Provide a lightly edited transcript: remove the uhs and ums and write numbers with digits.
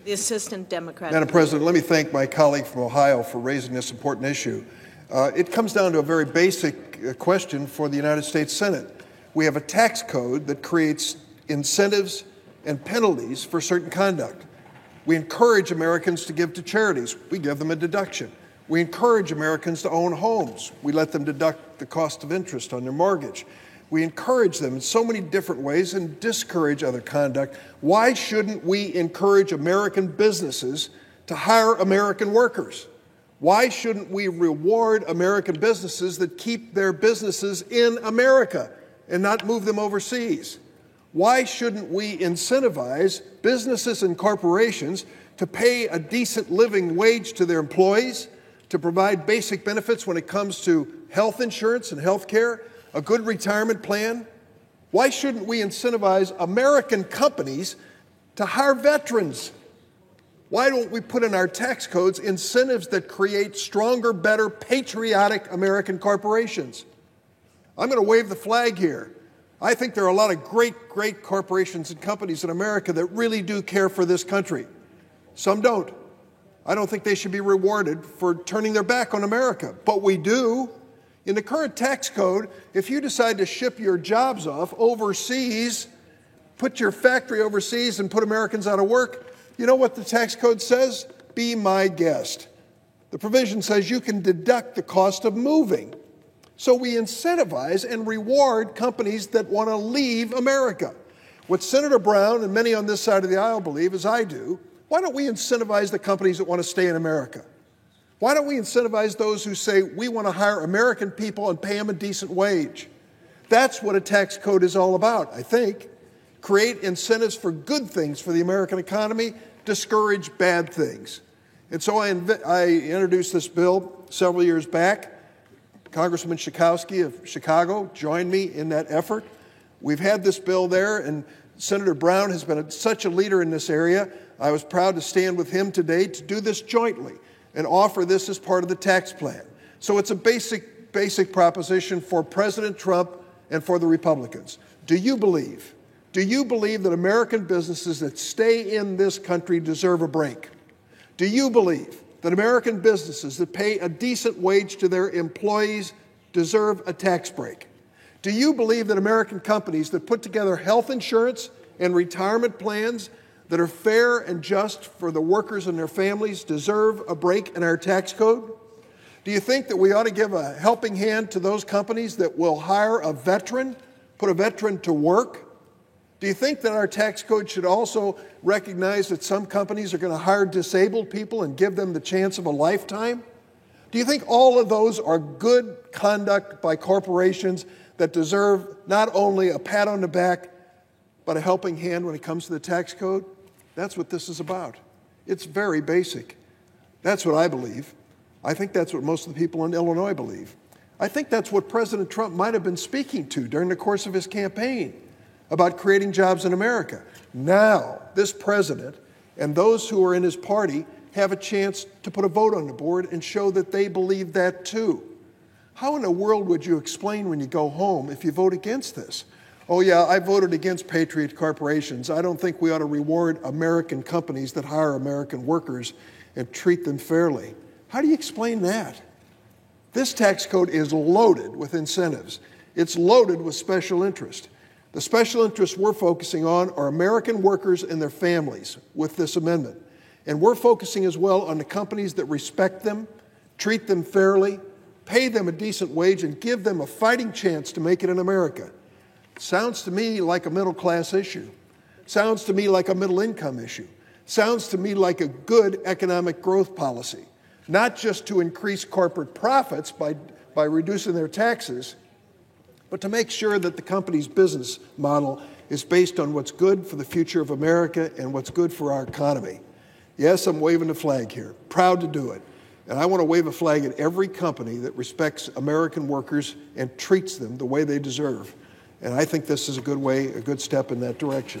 The Assistant Democratic Madam President, let me thank my colleague from Ohio for raising this important issue. It comes down to a very basic question for the United States Senate. We have a tax code that creates incentives and penalties for certain conduct. We encourage Americans to give to charities. We give them a deduction. We encourage Americans to own homes. We let them deduct the cost of interest on their mortgage. We encourage them in so many different ways and discourage other conduct. Why shouldn't we encourage American businesses to hire American workers? Why shouldn't we reward American businesses that keep their businesses in America and not move them overseas? Why shouldn't we incentivize businesses and corporations to pay a decent living wage to their employees, to provide basic benefits when it comes to health insurance and health care, a good retirement plan? Why shouldn't we incentivize American companies to hire veterans? Why don't we put in our tax codes incentives that create stronger, better, patriotic American corporations? I'm going to wave the flag here. I think there are a lot of great corporations and companies in America that really do care for this country. Some don't. I don't think they should be rewarded for turning their back on America, but we do. In the current tax code, if you decide to ship your jobs off overseas, put your factory overseas and put Americans out of work, you know what the tax code says? Be my guest. The provision says you can deduct the cost of moving. So we incentivize and reward companies that want to leave America. What Senator Brown and many on this side of the aisle believe, as I do, why don't we incentivize the companies that want to stay in America? Why don't we incentivize those who say we want to hire American people and pay them a decent wage? That's what a tax code is all about, I think. Create incentives for good things for the American economy, discourage bad things. And so I introduced this bill several years back. Congressman Schakowsky of Chicago joined me in that effort. We've had this bill there, and Senator Brown has been such a leader in this area. I was proud to stand with him today to do this jointly and offer this as part of the tax plan. So it's a basic proposition for President Trump and for the Republicans. Do you believe that American businesses that stay in this country deserve a break? Do you believe that American businesses that pay a decent wage to their employees deserve a tax break? Do you believe that American companies that put together health insurance and retirement plans that are fair and just for the workers and their families deserve a break in our tax code? Do you think that we ought to give a helping hand to those companies that will hire a veteran, put a veteran to work? Do you think that our tax code should also recognize that some companies are going to hire disabled people and give them the chance of a lifetime? Do you think all of those are good conduct by corporations that deserve not only a pat on the back, but a helping hand when it comes to the tax code? That's what this is about. It's very basic. That's what I believe. I think that's what most of the people in Illinois believe. I think that's what President Trump might have been speaking to during the course of his campaign about creating jobs in America. Now, this president and those who are in his party have a chance to put a vote on the board and show that they believe that too. How in the world would you explain when you go home if you vote against this? Oh yeah, I voted against patriot corporations. I don't think we ought to reward American companies that hire American workers and treat them fairly. How do you explain that? This tax code is loaded with incentives. It's loaded with special interest. The special interests we're focusing on are American workers and their families with this amendment. And we're focusing as well on the companies that respect them, treat them fairly, pay them a decent wage, and give them a fighting chance to make it in America. Sounds to me like a middle-class issue. Sounds to me like a middle-income issue. Sounds to me like a good economic growth policy, not just to increase corporate profits by reducing their taxes, but to make sure that the company's business model is based on what's good for the future of America and what's good for our economy. Yes, I'm waving the flag here, proud to do it. And I want to wave a flag at every company that respects American workers and treats them the way they deserve. And I think this is a good step in that direction.